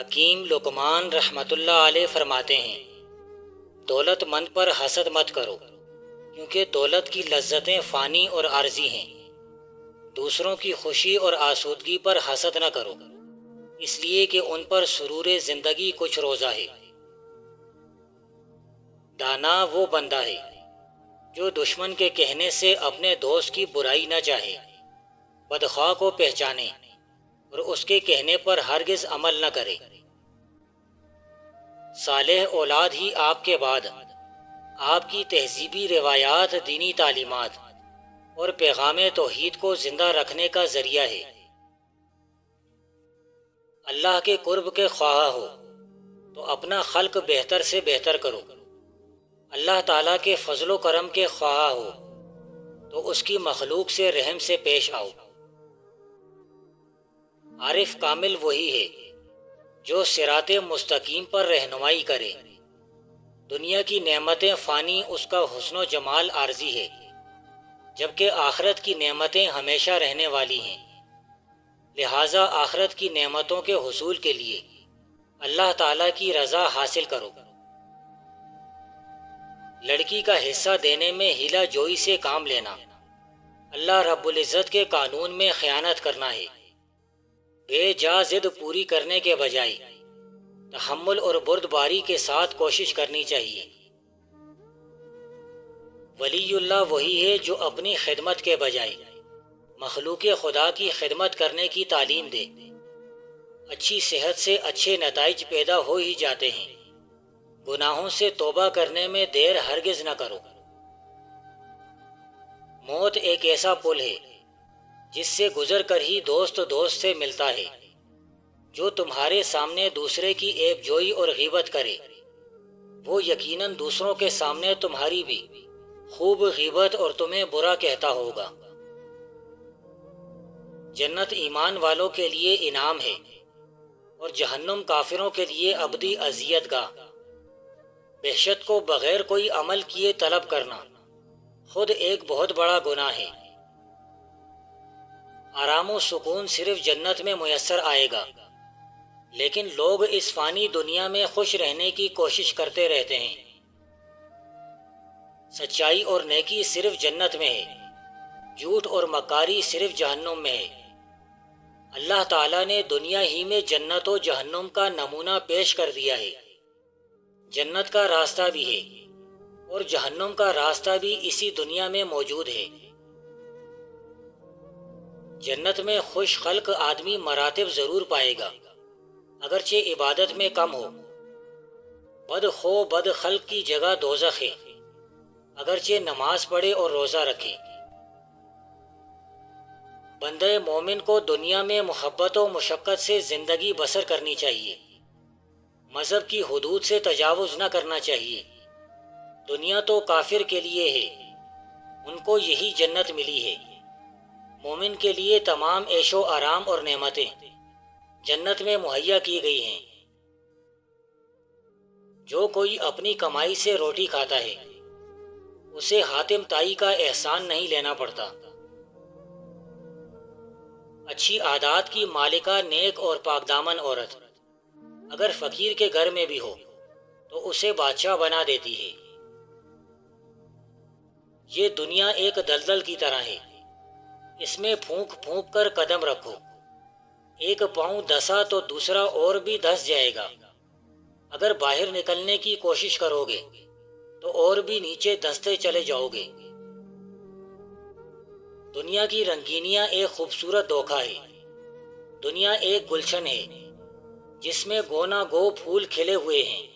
حکیم لقمان رحمۃ اللہ علیہ فرماتے ہیں، دولت مند پر حسد مت کرو، کیونکہ دولت کی لذتیں فانی اور عارضی ہیں۔ دوسروں کی خوشی اور آسودگی پر حسد نہ کرو، اس لیے کہ ان پر سرور زندگی کچھ روزہ ہے۔ دانا وہ بندہ ہے جو دشمن کے کہنے سے اپنے دوست کی برائی نہ چاہے، بدخواہ کو پہچانے اور اس کے کہنے پر ہرگز عمل نہ کرے۔ صالح اولاد ہی آپ کے بعد آپ کی تہذیبی روایات، دینی تعلیمات اور پیغام توحید کو زندہ رکھنے کا ذریعہ ہے۔ اللہ کے قرب کے خواہاں ہو تو اپنا خلق بہتر سے بہتر کرو۔ اللہ تعالیٰ کے فضل و کرم کے خواہاں ہو تو اس کی مخلوق سے رحم سے پیش آؤ۔ عارف کامل وہی ہے جو صراط مستقیم پر رہنمائی کرے۔ دنیا کی نعمتیں فانی، اس کا حسن و جمال عارضی ہے، جبکہ آخرت کی نعمتیں ہمیشہ رہنے والی ہیں۔ لہٰذا آخرت کی نعمتوں کے حصول کے لیے اللہ تعالیٰ کی رضا حاصل کرو۔ لڑکی کا حصہ دینے میں ہیلا جوئی سے کام لینا اللہ رب العزت کے قانون میں خیانت کرنا ہے۔ بے جا ضد پوری کرنے کے بجائے تحمل اور بردباری کے ساتھ کوشش کرنی چاہیے۔ ولی اللہ وہی ہے جو اپنی خدمت کے بجائے مخلوق خدا کی خدمت کرنے کی تعلیم دے۔ اچھی صحت سے اچھے نتائج پیدا ہو ہی جاتے ہیں۔ گناہوں سے توبہ کرنے میں دیر ہرگز نہ کرو۔ موت ایک ایسا پل ہے جس سے گزر کر ہی دوست دوست سے ملتا ہے۔ جو تمہارے سامنے دوسرے کی عیب جوئی اور غیبت کرے، وہ یقیناً دوسروں کے سامنے تمہاری بھی خوب غیبت اور تمہیں برا کہتا ہوگا۔ جنت ایمان والوں کے لیے انعام ہے اور جہنم کافروں کے لیے ابدی اذیت گاہ۔ وحشت کو بغیر کوئی عمل کیے طلب کرنا خود ایک بہت بڑا گناہ ہے۔ آرام و سکون صرف جنت میں میسر آئے گا، لیکن لوگ اس فانی دنیا میں خوش رہنے کی کوشش کرتے رہتے ہیں۔ سچائی اور نیکی صرف جنت میں ہے، جھوٹ اور مکاری صرف جہنم میں ہے۔ اللہ تعالیٰ نے دنیا ہی میں جنت و جہنم کا نمونہ پیش کر دیا ہے۔ جنت کا راستہ بھی ہے اور جہنم کا راستہ بھی اسی دنیا میں موجود ہے۔ جنت میں خوش خلق آدمی مراتب ضرور پائے گا، اگرچہ عبادت میں کم ہو۔ بد خو بد خلق کی جگہ دوزخ ہے، اگرچہ نماز پڑھے اور روزہ رکھے۔ بندہ مومن کو دنیا میں محبت و مشقت سے زندگی بسر کرنی چاہیے، مذہب کی حدود سے تجاوز نہ کرنا چاہیے۔ دنیا تو کافر کے لیے ہے، ان کو یہی جنت ملی ہے۔ مومن کے لیے تمام عیش و آرام اور نعمتیں جنت میں مہیا کی گئی ہیں۔ جو کوئی اپنی کمائی سے روٹی کھاتا ہے، اسے حاتم تائی کا احسان نہیں لینا پڑتا۔ اچھی عادات کی مالکہ نیک اور پاک دامن عورت اگر فقیر کے گھر میں بھی ہو تو اسے بادشاہ بنا دیتی ہے۔ یہ دنیا ایک دلدل کی طرح ہے، اس میں پھونک پھونک کر قدم رکھو۔ ایک پاؤں دسا تو دوسرا اور بھی دس جائے گا۔ اگر باہر نکلنے کی کوشش کرو گے تو اور بھی نیچے دستے چلے جاؤ گے۔ دنیا کی رنگینیاں ایک خوبصورت دھوکہ ہے۔ دنیا ایک گلشن ہے جس میں گونا گو پھول کھلے ہوئے ہیں،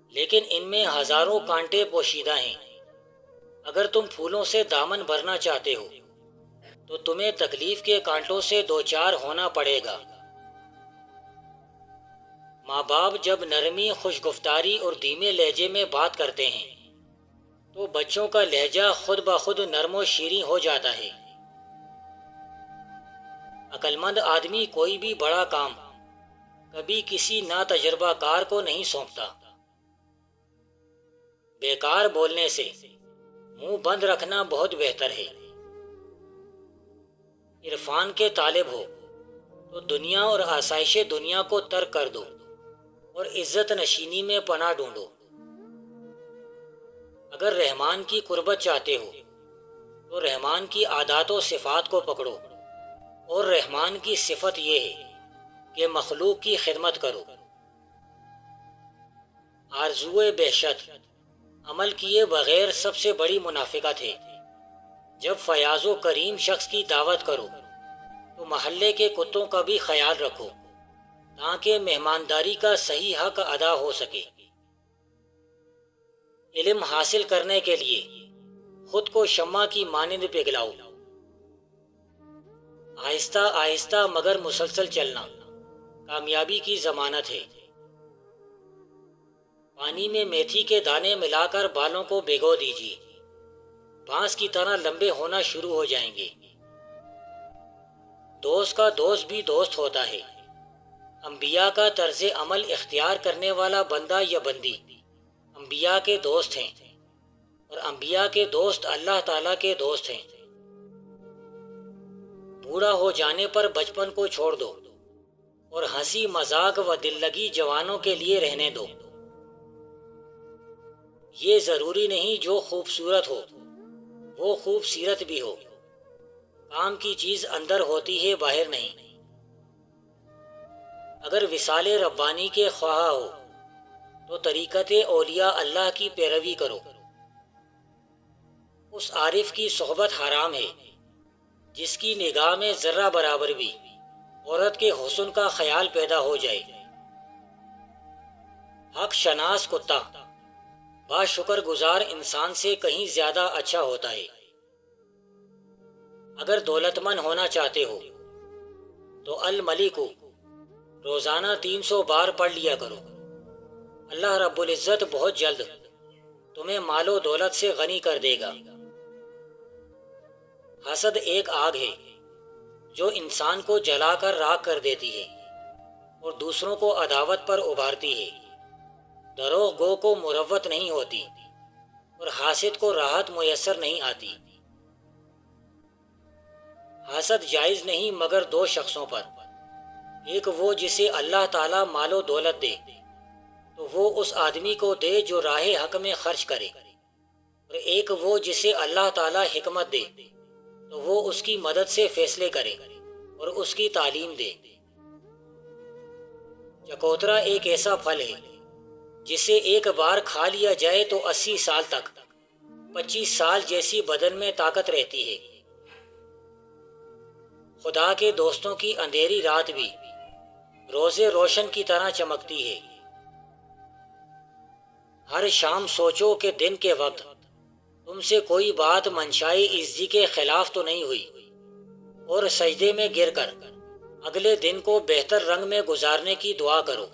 لیکن ان میں ہزاروں کانٹے پوشیدہ ہیں۔ اگر تم پھولوں سے دامن بھرنا چاہتے ہو تو تمہیں تکلیف کے کانٹوں سے دوچار ہونا پڑے گا۔ ماں باپ جب نرمی، خوش گفتاری اور دھیمے لہجے میں بات کرتے ہیں تو بچوں کا لہجہ خود بخود نرم و شیریں ہو جاتا ہے۔ عقل مند آدمی کوئی بھی بڑا کام کبھی کسی ناتجربہ کار کو نہیں سونپتا۔ بیکار بولنے سے منہ بند رکھنا بہت بہتر ہے۔ عرفان کے طالب ہو تو دنیا اور آسائش دنیا کو ترک کر دو اور عزت نشینی میں پناہ ڈھونڈو۔ اگر رحمان کی قربت چاہتے ہو تو رحمان کی عادات و صفات کو پکڑو، اور رحمان کی صفت یہ ہے کہ مخلوق کی خدمت کرو۔ آرزوئے بہشت عمل کیے بغیر سب سے بڑی منافقت ہے۔ جب فیاض و کریم شخص کی دعوت کرو تو محلے کے کتوں کا بھی خیال رکھو تاکہ مہمانداری کا صحیح حق ادا ہو سکے۔ علم حاصل کرنے کے لیے خود کو شمع کی مانند پگھلاؤ۔ آہستہ آہستہ مگر مسلسل چلنا کامیابی کی ضمانت ہے۔ پانی میں میتھی کے دانے ملا کر بالوں کو بھگو دیجیے، بانس کی طرح لمبے ہونا شروع ہو جائیں گے۔ دوست کا دوست بھی دوست ہوتا ہے۔ انبیاء کا طرز عمل اختیار کرنے والا بندہ یا بندی انبیاء کے دوست ہیں، اور انبیاء کے دوست اللہ تعالیٰ کے دوست ہیں۔ بوڑھا ہو جانے پر بچپن کو چھوڑ دو اور ہنسی مذاق و دل لگی جوانوں کے لیے رہنے دو۔ یہ ضروری نہیں جو خوبصورت ہو وہ خوب سیرت بھی ہو۔ کام کی چیز اندر ہوتی ہے، باہر نہیں۔ اگر وصال ربانی کے خواہاں ہو تو طریقت اولیاء اللہ کی پیروی کرو۔ اس عارف کی صحبت حرام ہے جس کی نگاہ میں ذرہ برابر بھی عورت کے حسن کا خیال پیدا ہو جائے۔ حق شناس کتا باشکر گزار انسان سے کہیں زیادہ اچھا ہوتا ہے۔ اگر دولت مند ہونا چاہتے ہو تو الملک روزانہ 300 بار پڑھ لیا کرو۔ اللہ رب العزت بہت جلد تمہیں مال و دولت سے غنی کر دے گا۔ حسد ایک آگ ہے جو انسان کو جلا کر راکھ کر دیتی ہے اور دوسروں کو عداوت پر ابھارتی ہے۔ دروغ گو کو مروت نہیں ہوتی اور حاسد کو راحت میسر نہیں آتی۔ حسد جائز نہیں مگر دو شخصوں پر، ایک وہ جسے اللہ تعالیٰ مال و دولت دے تو وہ اس آدمی کو دے جو راہ حق میں خرچ کرے، اور ایک وہ جسے اللہ تعالیٰ حکمت دے تو وہ اس کی مدد سے فیصلے کرے اور اس کی تعلیم دے۔ چکوترا ایک ایسا پھل ہے جسے ایک بار کھا لیا جائے تو 80 سال تک 25 سال جیسی بدن میں طاقت رہتی ہے۔ خدا کے دوستوں کی اندھیری رات بھی روز روشن کی طرح چمکتی ہے۔ ہر شام سوچو کہ دن کے وقت تم سے کوئی بات منشائے عزی کے خلاف تو نہیں ہوئی، اور سجدے میں گر کر اگلے دن کو بہتر رنگ میں گزارنے کی دعا کرو۔